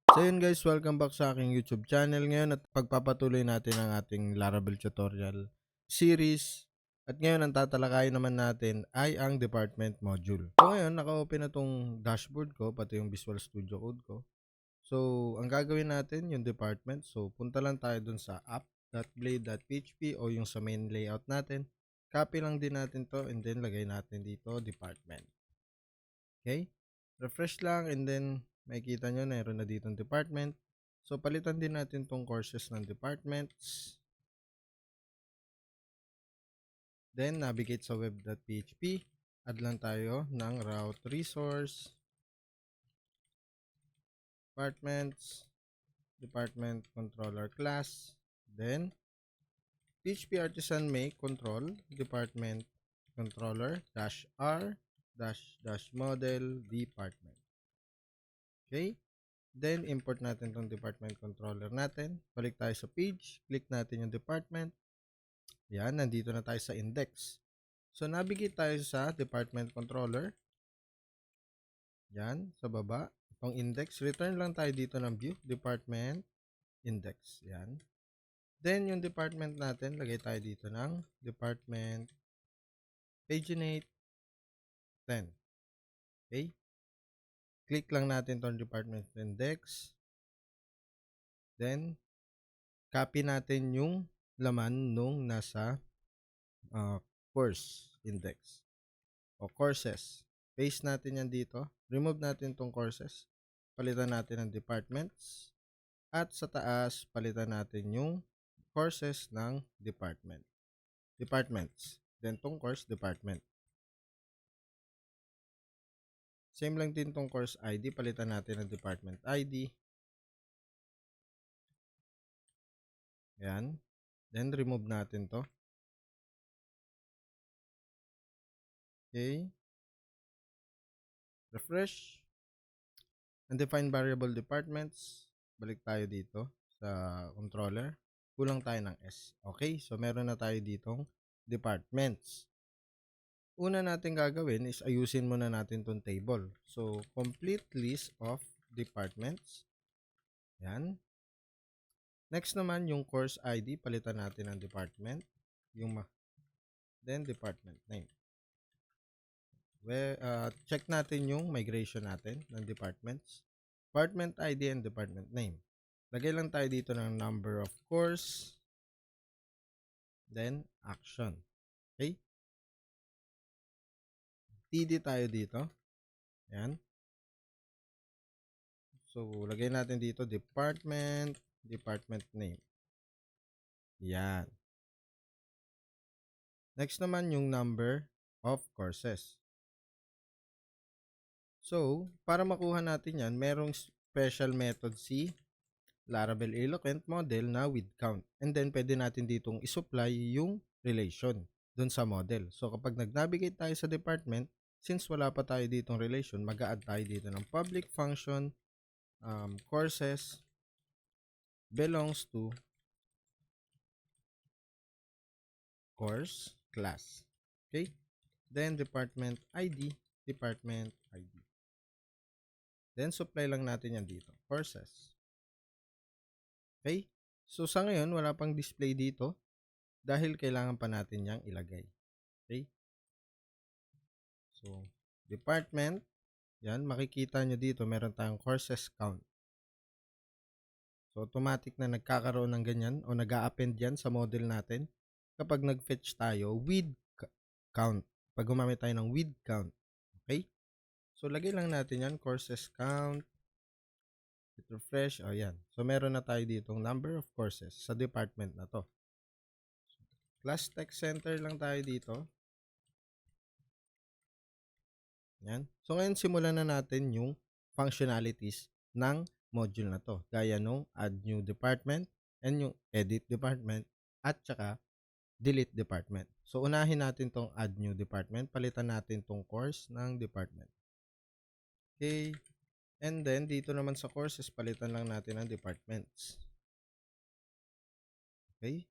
So yun guys, welcome back sa aking YouTube channel ngayon at pagpapatuloy natin ang ating Laravel tutorial series. At ngayon ang tatalakayin naman natin ay ang department module. So ngayon, naka-open na tong dashboard ko, pati yung Visual Studio Code ko. So ang gagawin natin yung department. So punta lang tayo dun sa app.blade.php o yung sa main layout natin. Copy lang din natin to and then lagay natin dito department. Okay? Refresh lang and then makikita nyo meron na ditong department. So palitan din natin tong courses ng departments. Then navigate sa web.php. Add lang tayo ng route resource, departments, department controller class. Then PHP artisan make control department controller -r model department. Okay? Then, import natin tong department controller natin. Balik tayo sa page. Click natin yung department. Yan, nandito na tayo sa index. So, navigate tayo sa department controller. Yan, sa baba. Itong index. Return lang tayo dito ng view. Department index. Yan. Then, yung department natin, lagay tayo dito ng department paginate 10. Okay? Click lang natin tong department index. Then, copy natin yung laman nung nasa course index o courses. Paste natin yan dito. Remove natin tong courses. Palitan natin ng departments. At sa taas, palitan natin yung courses ng departments. Then tong course department. Same lang din tong course ID. Palitan natin ng department ID. Yan. Then remove natin to. Okay. Refresh. Undefined variable departments. Balik tayo dito sa controller. Kulang tayo ng S. Okay, so meron na tayo ditong departments. Una natin gagawin is ayusin muna natin tong table. So, complete list of departments. Yan. Next naman, yung course ID, palitan natin ng department. Then, department name. Check natin yung migration natin ng departments. Department ID and department name. Lagay lang tayo dito ng number of course. Then, action. Okay? TD tayo dito. Yan. So, lagay natin dito department name. Yan. Next naman yung number of courses. So, para makuha natin yan, merong special method si Laravel Eloquent model na with count. And then, pwede natin ditong isupply yung relation dun sa model. So, kapag nag-navigate tayo sa department, since wala pa tayo ditong relation, mag-a-add tayo dito ng public function courses belongs to course class. Okay? Then, department ID. Then, supply lang natin yan dito. Courses. Okay? So, sa ngayon, wala pang display dito dahil kailangan pa natin yang ilagay. Okay? So, department. Yan, makikita nyo dito, meron tayong courses count. So, automatic na nagkakaroon ng ganyan o nag-a-append yan sa model natin kapag nag-fetch tayo with count. Pag gumamit tayo ng with count. Okay? So, lagay lang natin yan, courses count. Hit refresh. O, yan. So, meron na tayo ditong number of courses sa department na to. Class text center lang tayo dito. Yan. So, ngayon simulan na natin yung functionalities ng module na to. Gaya nung add new department and yung edit department at saka delete department. So, unahin natin tong add new department. Palitan natin tong course ng department. Okay. And then, dito naman sa courses, palitan lang natin ang departments. Okay.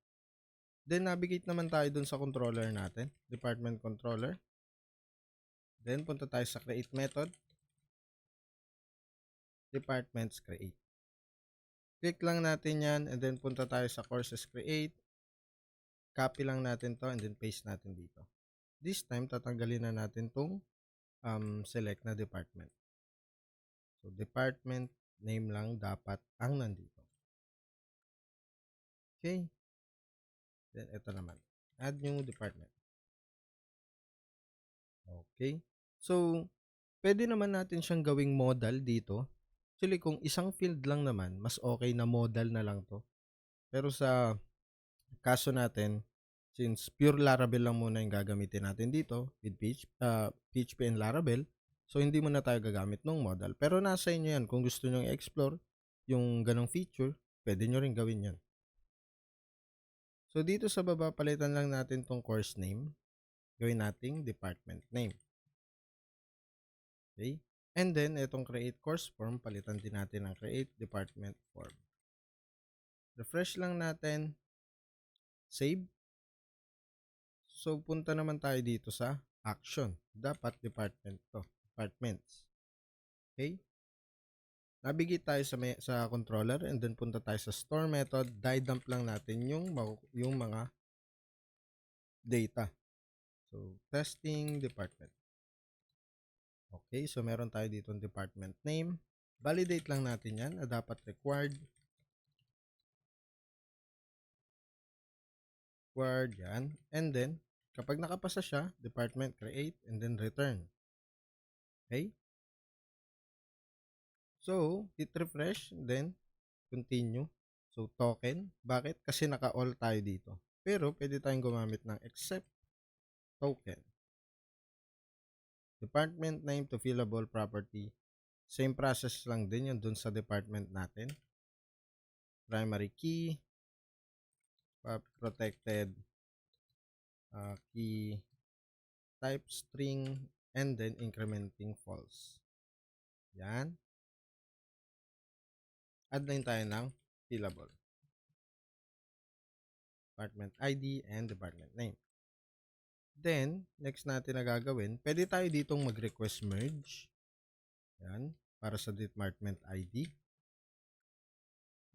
Then, navigate naman tayo dun sa controller natin. Department controller. Then, punta tayo sa create method. Departments create. Click lang natin yan and then punta tayo sa courses create. Copy lang natin to and then paste natin dito. This time, tatanggalin na natin tong select na department. So, department name lang dapat ang nandito. Okay. Then, ito naman. Add new department. Okay. So, pwede naman natin siyang gawing modal dito. Actually, kung isang field lang naman, mas okay na modal na lang to. Pero sa kaso natin, since pure Laravel lang muna yung gagamitin natin dito with PHP and Laravel, so hindi muna tayo gagamit ng modal. Pero nasa inyo yan. Kung gusto nyo i-explore yung ganong feature, pwede nyo rin gawin yan. So, dito sa baba, palitan lang natin tong course name. Gawin nating department name. Okay? And then, itong create course form, palitan din natin ang create department form. Refresh lang natin. Save. So, punta naman tayo dito sa action. Dapat department to. Departments. Okay? Navigate tayo sa controller and then punta tayo sa store method. Die-dump lang natin yung mga data. So, testing department. Okay, so meron tayo dito ang department name. Validate lang natin yan na dapat required yan. And then, kapag nakapasa siya, department create and then return. Okay? So, hit refresh and then continue. So, token. Bakit? Kasi naka-all tayo dito. Pero, pwede tayong gumamit ng except token. Department name to fillable property. Same process lang din yun dun sa department natin. Primary key. Protected key type string and then incrementing false. Yan. Add na tayo ng fillable. Department ID and department name. Then, next natin na gagawin, pwede tayo ditong mag-request merge. Yan. Para sa department ID.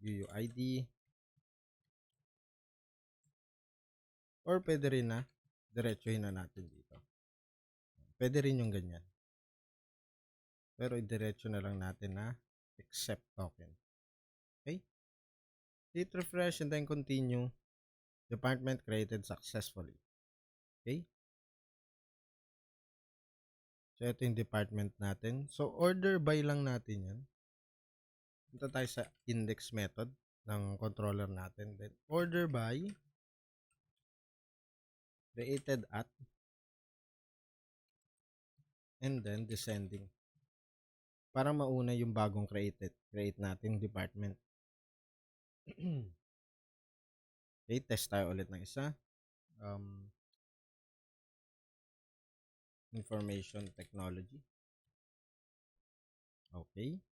UUID. Or pwede rin na, diretsuhin na natin dito. Pwede rin yung ganyan. Pero idiretso na lang natin na accept token. Okay? Hit refresh and then continue. Department created successfully. Okay? So, ito yung department natin. So, order by lang natin yan. Punta tayo sa index method ng controller natin. Then, order by created at and then descending. Para mauna yung bagong create nating department. Okay, test tayo ulit ng isa. Information technology. Okay.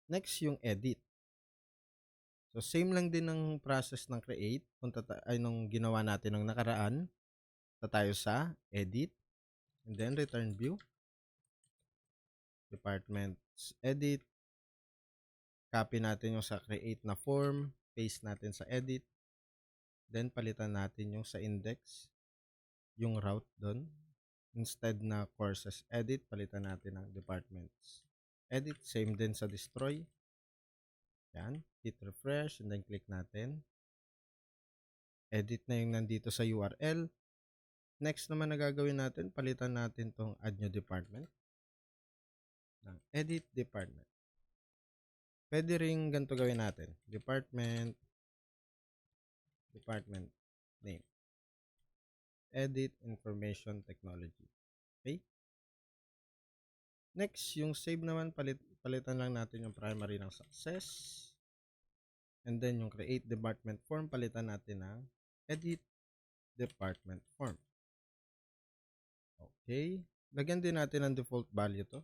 Next, yung edit. So, same lang din ng process ng create. Nung ginawa natin nung nakaraan. Punta tayo sa edit. And then, return view. Departments edit. Copy natin yung sa create na form. Paste natin sa edit. Then, palitan natin yung sa index. Yung route doon. Instead na courses edit, palitan natin ng departments edit. Same din sa destroy. Yan. Hit refresh and then click natin. Edit na yung nandito sa URL. Next naman na gagawin natin, palitan natin tong add new department ng edit department. Pwede rin ganito gawin natin. Department name. Edit information technology. Okay? Next, yung save naman, palitan lang natin yung primary ng success. And then, yung create department form, palitan natin ng edit department form. Okay. Lagyan din natin ang default value to.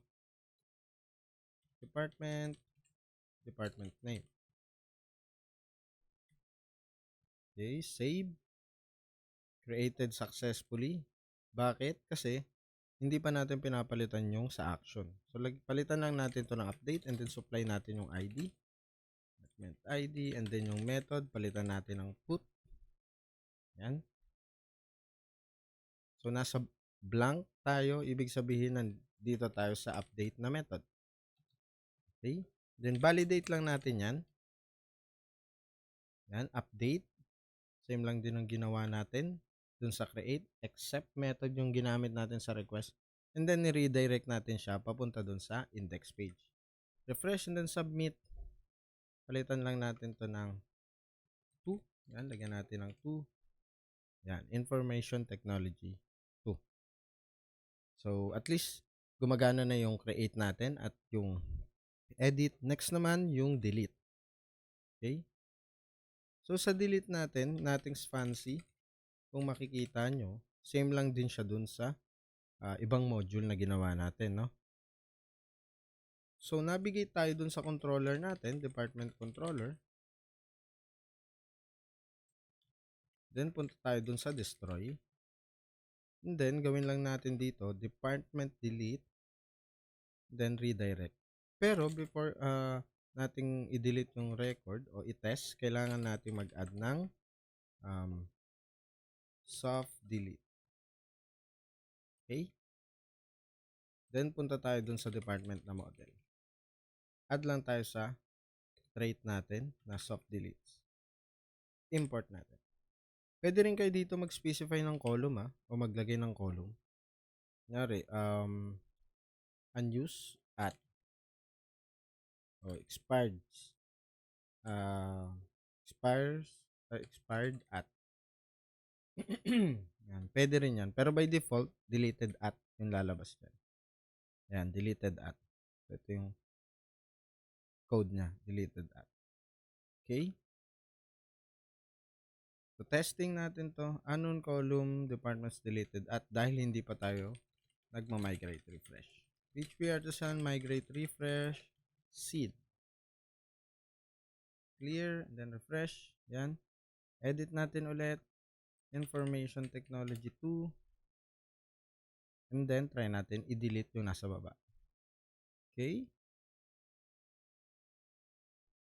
Department name. Okay, save. Created successfully. Bakit? Kasi, hindi pa natin pinapalitan yung sa action. So, palitan lang natin to ng update and then supply natin yung ID. department ID, and then yung method, palitan natin ng put. Yan. So, nasa blank tayo, ibig sabihin nandito tayo sa update na method. Okay? Then, validate lang natin yan. Yan, update. Same lang din ang ginawa natin dun sa create, except method yung ginamit natin sa request. And then, ni-redirect natin siya papunta dun sa index page. Refresh and then submit. Palitan lang natin to ng 2. Yan, lagyan natin ng 2. Yan, information technology 2. So, at least, gumagana na yung create natin at yung edit. Next naman, yung delete. Okay? So, sa delete natin, nothing's fancy. Kung makikita nyo, same lang din siya dun sa ibang module na ginawa natin, no? So, navigate tayo dun sa controller natin, department controller. Then, punta tayo dun sa destroy. And then, gawin lang natin dito, department delete, then redirect. Pero, before nating i-delete yung record o i-test, kailangan natin mag-add ng soft delete. Okay? Then, punta tayo dun sa department na model. Add lang tayo sa trait natin na soft deletes. Import natin. Pwede rin kayo dito mag-specify ng column o maglagay ng column. Kunyari, unused at o expired expired at. Yan, pwede rin yan. Pero by default, deleted at yung lalabas dyan. Yan, deleted at. Ito yung code niya, deleted at. Okay? So, testing natin to. Unknown column, departments deleted at dahil hindi pa tayo nagma-migrate refresh. PHP artisan, migrate refresh, seed. Clear, and then refresh. Yan. Edit natin ulit. Information technology 2. And then, try natin i-delete yung nasa baba. Okay?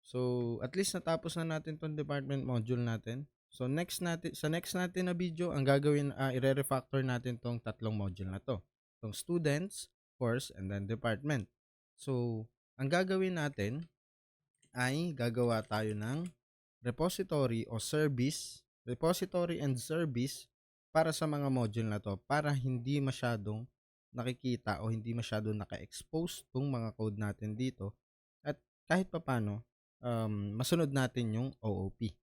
So, at least natapos na natin tong department module natin. So, sa next natin na video, ang gagawin, i-refactor natin tong tatlong module na to. Tong students, course, and then department. So, ang gagawin natin ay gagawa tayo ng repository o service, repository and service para sa mga module na to para hindi masyadong nakikita o hindi masyadong naka-expose tong mga code natin dito at kahit papano masunod natin yung OOP.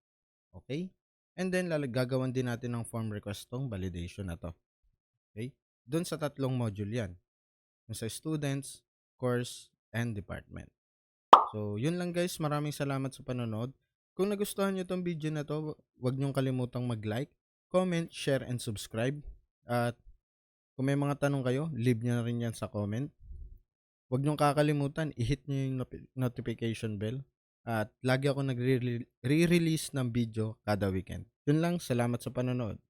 Okay? And then gagawan din natin ng form request tong validation na to. Okay? Doon sa tatlong module yan. Yung sa students, course, and department. So, yun lang guys. Maraming salamat sa panonood. Kung nagustuhan nyo tong video na to, huwag nyong kalimutang mag-like, comment, share, and subscribe. At kung may mga tanong kayo, leave nyo na rin yan sa comment. Huwag nyong kakalimutan, i-hit nyo yung notification bell. At lagi ako nagre-release ng video kada weekend. Yun lang, salamat sa panonood.